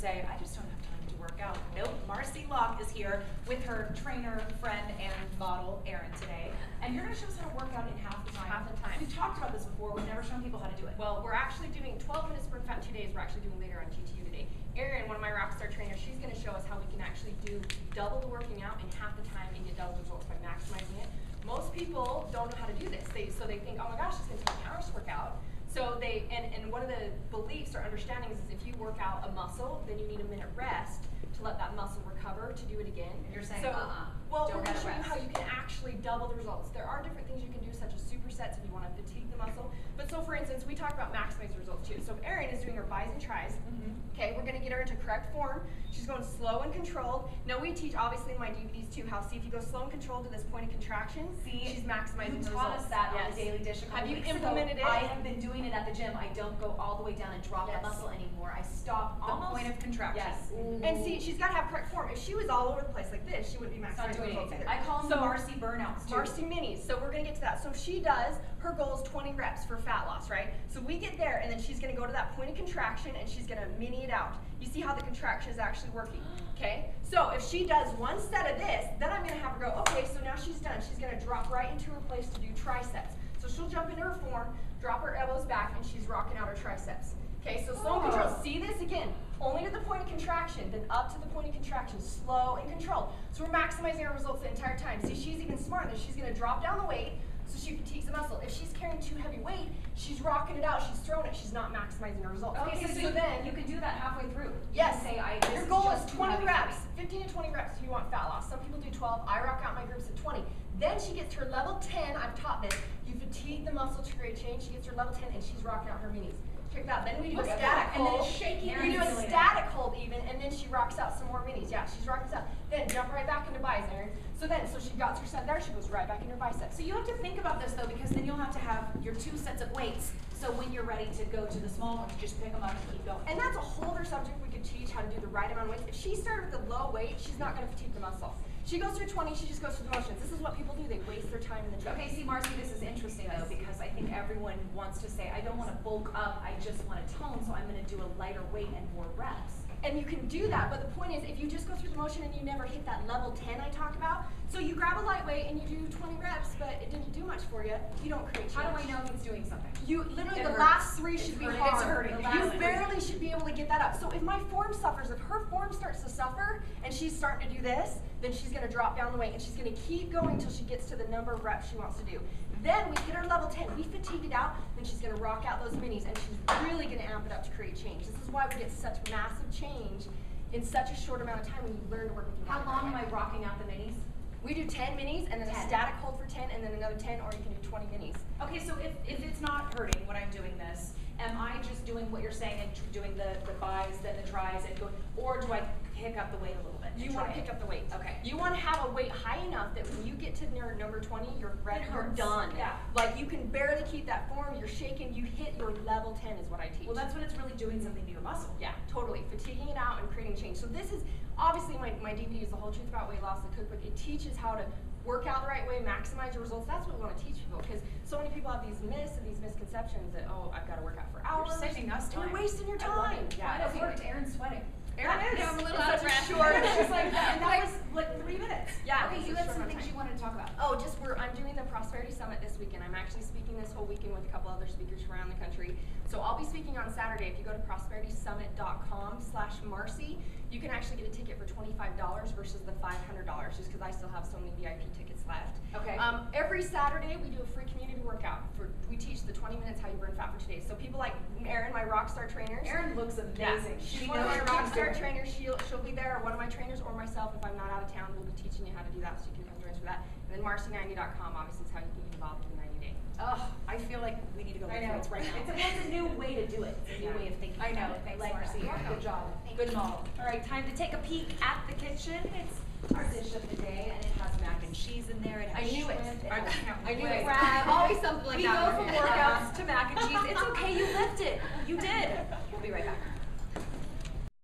say, I just don't have time to work out. Nope, Marci Locke is here with her trainer, friend, and model, Erin, today. And you're going to show us how to work out in half the time. Half the time. We've talked about this before. We've never shown people how to do it. Well, we're actually doing 12 minutes per fat 2 days. We're actually doing later on GTU today. Erin, one of my rockstar trainers, she's going to show us how we can actually do double the working out in half the time and get double the results by maximizing it. Most people don't know how to do this. So they think, oh my gosh, it's going to take hours to work out. So and one of the beliefs or understandings is if you work out a muscle, then you need a minute rest to let that muscle recover to do it again. And you're saying, well, don't we're going to show you rest. how you can actually double the results. There are different things you can do, such as supersets if you want to fatigue the muscle. But so, for instance, we talk about maximizing results too. So if Erin is doing her bis and tris, okay, we're going to get her into correct form. She's going slow and controlled. Now we teach, obviously, in my DVDs too, how if you go slow and controlled to this point of contraction, she's maximizing you the taught results. us that on the Daily Dish a couple Have you weeks implemented ago. it? I have been doing it at the gym. I don't go all the way down and drop the muscle anymore. I stop the point of contraction. Yes. And see, she's got to have correct form. If she was all over the place like this, she wouldn't be maximizing results either. I call them Marci burnouts too. Marci minis. So we're going to get to that. So if she does, her goal is 20 reps for fat loss, right? So we get there, and then she's going to go to that point of contraction, and she's going to mini it out. You see how the contraction is actually working, okay? So if she does one set of this, then I'm going to have her go, okay, so now she's done. She's going to drop right into her place to do triceps. So she'll jump into her form, drop her elbows back, and she's rocking out her triceps. Okay, so slow and controlled. See this again, only to the point of contraction, then up to the point of contraction, slow and controlled. So we're maximizing our results the entire time. See, she's even smarter. She's going to drop down the weight so she fatigues the muscle. If she's carrying too heavy weight, she's rocking it out, she's throwing it, she's not maximizing her results. Okay, so then you can do that halfway through. Yes. Say, your goal is 20 reps, 15 to 20 reps if you want fat loss. Some people do 12. I rock out my groups at 20. Then she gets her level 10. I've taught this. You fatigue the muscle to create change. She gets her level 10 and she's rocking out her minis. Check that out. Then we do a static hold. And then shaking. We do a static hold even, and then she rocks out some more minis. Yeah, she's rocking this out. Then jump right back into bis, Erin. So she got her set there, she goes right back into her biceps. So you have to think about this though, because then you'll have to have your 2 sets of weights. So when you're ready to go to the small ones, just pick them up and keep going. And that's a whole other subject we could teach, how to do the right amount of weights. If she started with a low weight, she's not going to fatigue the muscle. She goes through 20, she just goes through the motions. This is what people do, they waste their time in the gym. Okay, see Marci, this is interesting though, because I think everyone wants to say, I don't want to bulk up, I just want to tone, so I'm going to do a lighter weight and more reps. And you can do that, but the point is, if you just go through the motion and you never hit that level 10 I talk about, so you grab a lightweight and you do 20 reps, but it didn't do much for you, you don't create change. How do I know if it's doing something? You literally, the last 3 should be hard. It's hurting. You barely should be able to get that up. So if my form suffers, if her form starts to suffer and she's starting to do this, then she's going to drop down the weight and she's going to keep going until she gets to the number of reps she wants to do. Then we hit her level 10, we fatigue it out, then she's going to rock out those minis and she's really going to amp it up to create change. This is why we get such massive change in such a short amount of time when you learn to work with your body. How long am I rocking out the minis? We do 10 minis and then a static hold for 10 and then another 10, or you can do 20 minis. Okay, so if it's not hurting when I'm doing this, am I just doing what you're saying and doing the bis, then the tris, and going, or do I pick up the weight a little bit? You want to pick up the weight. Okay. You want to have a weight high enough that when you get to near number 20, you're ready, you're done. Yeah. Like you can barely keep that form, you're shaking, you hit your level 10 is what I teach. Well, that's when it's really doing something to your muscle. Yeah, totally. Fatiguing it out and creating change. So this is, obviously my DVD is The Whole Truth About Weight Loss, the cookbook. It teaches how to work out the right way, maximize your results. That's what we want to teach people, because so many people have these myths and these misconceptions that, oh, I've got to work out for hours. You're saving us time. You're wasting your time. Yeah, okay, wait, Erin's sweating. Erin is. Yeah, I'm a little It's out of such breath. short. She's like, and that was like 3 minutes. Yeah. Okay, you had some things you wanted to talk about. Oh, I'm doing the Prosperity Summit this weekend. I'm actually speaking this whole weekend with a couple other speakers from around the country. So I'll be speaking on Saturday. If you go to prosperitysummit.com/Marci, you can actually get a ticket for $25 versus the $500, just because I still have so many VIP tickets left. Okay. Every Saturday we do a free community workout. We teach the 20 minutes how you burn fat for 2 days. So people like Erin, my rockstar trainers. Erin looks amazing. Yeah. She's one of my rockstar trainers. She'll be there, or one of my trainers, or myself if I'm not out of town. We'll be teaching you how to do that, so you can come join us for that. And then Marci90.com obviously is how you can get involved in the 90 day. Oh, I feel like we need to go lift weights right now. It's a new way to do it. It's a new way of thinking. I know. Thanks, Like Marci. Good job. Good model. All right, time to take a peek at the kitchen. It's our dish of the day, and it has mac and cheese in there. It has I knew it. shrimp. I knew it. Always something like We that. go from workouts to mac and cheese. It's okay. You